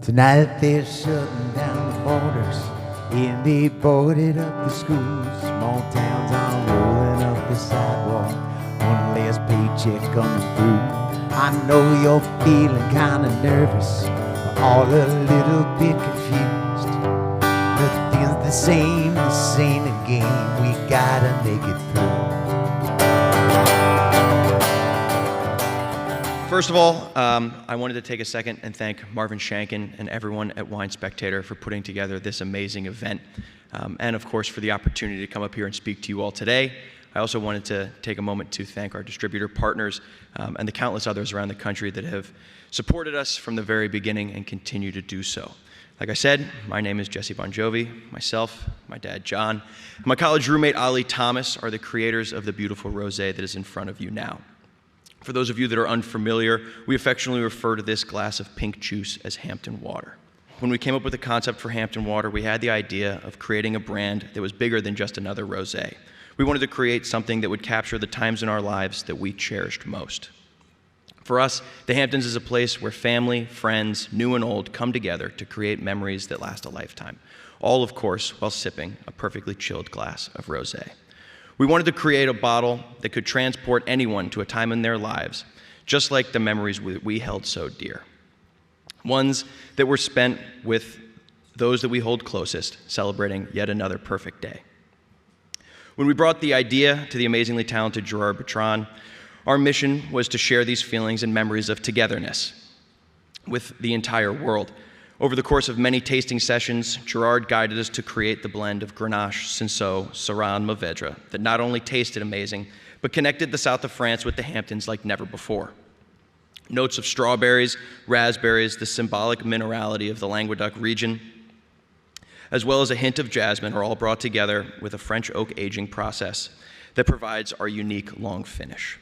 Tonight they're shutting down the borders, and they boarded up the schools. Small towns are rolling up the sidewalk, one less paycheck coming through. I know you're feeling kinda nervous, but all a little bit confused. Nothing's the same again, we gotta make it through. First of all, I wanted to take a second and thank Marvin Shankin and everyone at Wine Spectator for putting together this amazing event, and of course for the opportunity to come up here and speak to you all today. I also wanted to take a moment to thank our distributor partners and the countless others around the country that have supported us from the very beginning and continue to do so. Like I said, my name is Jesse Bongiovi. Myself, my dad John, and my college roommate Ali Thomas are the creators of the beautiful rosé that is in front of you now. For those of you that are unfamiliar, we affectionately refer to this glass of pink juice as Hampton Water. When we came up with the concept for Hampton Water, we had the idea of creating a brand that was bigger than just another rosé. We wanted to create something that would capture the times in our lives that we cherished most. For us, the Hamptons is a place where family, friends, new and old, come together to create memories that last a lifetime. All, of course, while sipping a perfectly chilled glass of rosé. We wanted to create a bottle that could transport anyone to a time in their lives, just like the memories we held so dear. Ones that were spent with those that we hold closest, celebrating yet another perfect day. When we brought the idea to the amazingly talented Gerard Bertrand, our mission was to share these feelings and memories of togetherness with the entire world. Over the course of many tasting sessions, Gerard guided us to create the blend of Grenache, Cinsault, Syrah, and Mourvedre that not only tasted amazing, but connected the south of France with the Hamptons like never before. Notes of strawberries, raspberries, the symbolic minerality of the Languedoc region, as well as a hint of jasmine are all brought together with a French oak aging process that provides our unique long finish.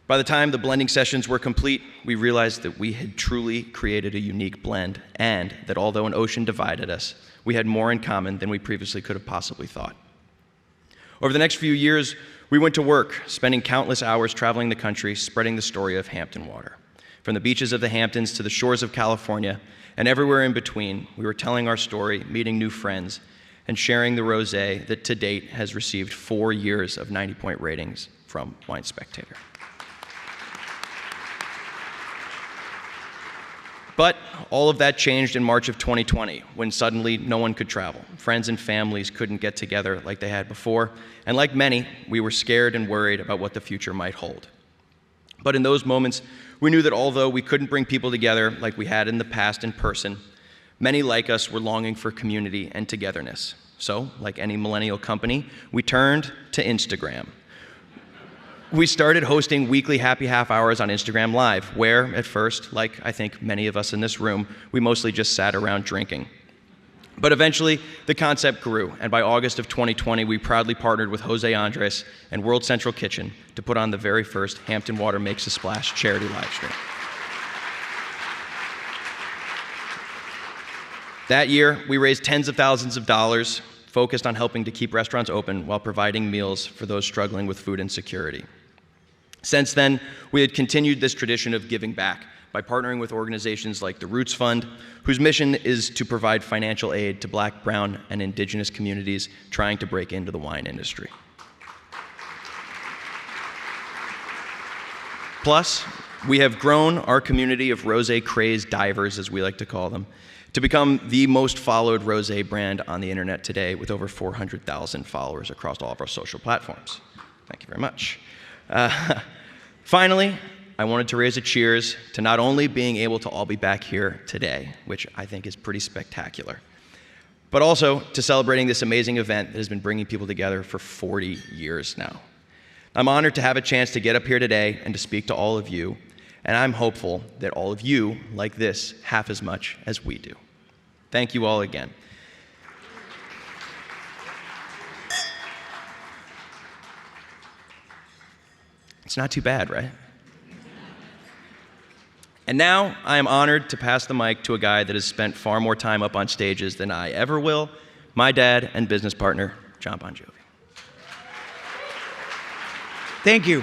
By the time the blending sessions were complete, we realized that we had truly created a unique blend, and that although an ocean divided us, we had more in common than we previously could have possibly thought. Over the next few years, we went to work, spending countless hours traveling the country, spreading the story of Hampton Water. From the beaches of the Hamptons to the shores of California, and everywhere in between, we were telling our story, meeting new friends, and sharing the rosé that to date has received 4 years of 90-point ratings from Wine Spectator. But all of that changed in March of 2020, when suddenly no one could travel. Friends and families couldn't get together like they had before, and like many, we were scared and worried about what the future might hold. But in those moments, we knew that although we couldn't bring people together like we had in the past in person, many like us were longing for community and togetherness. So, like any millennial company, we turned to Instagram. We started hosting weekly happy half hours on Instagram Live, where at first, like I think many of us in this room, we mostly just sat around drinking. But eventually, the concept grew, and by August of 2020, we proudly partnered with Jose Andres and World Central Kitchen to put on the very first Hampton Water Makes a Splash charity livestream. That year, we raised tens of thousands of dollars, focused on helping to keep restaurants open while providing meals for those struggling with food insecurity. Since then, we had continued this tradition of giving back by partnering with organizations like the Roots Fund, whose mission is to provide financial aid to Black, brown, and indigenous communities trying to break into the wine industry. Plus, we have grown our community of rosé-crazed divers, as we like to call them, to become the most followed rosé brand on the internet today, with over 400,000 followers across all of our social platforms. Thank you very much. Finally, I wanted to raise a cheers to not only being able to all be back here today, which I think is pretty spectacular, but also to celebrating this amazing event that has been bringing people together for 40 years now. I'm honored to have a chance to get up here today and to speak to all of you, and I'm hopeful that all of you like this half as much as we do. Thank you all again. It's not too bad, right? And now I am honored to pass the mic to a guy that has spent far more time up on stages than I ever will, my dad and business partner, Jon Bon Jovi. Thank you.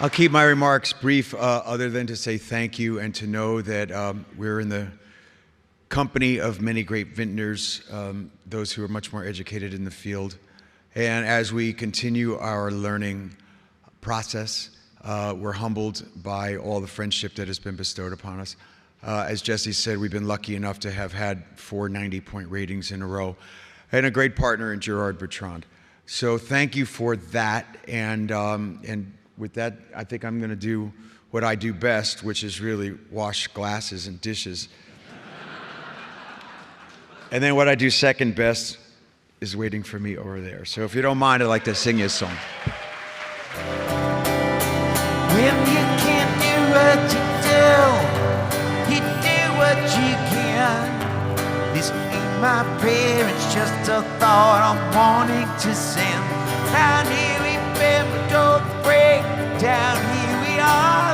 I'll keep my remarks brief, other than to say thank you and to know that we're in the company of many great vintners, those who are much more educated in the field. And as we continue our learning process, we're humbled by all the friendship that has been bestowed upon us. As Jesse said, we've been lucky enough to have had 4 90-point ratings in a row and a great partner in Gerard Bertrand. So thank you for that. And with that, I think I'm going to do what I do best, which is really wash glasses and dishes. And then what I do second best is waiting for me over there. So if you don't mind, I'd like to sing you a song. When you can't do what you do what you can. This ain't my prayer, it's just a thought I'm wanting to send. Down here we bend, but don't break. Down here we are.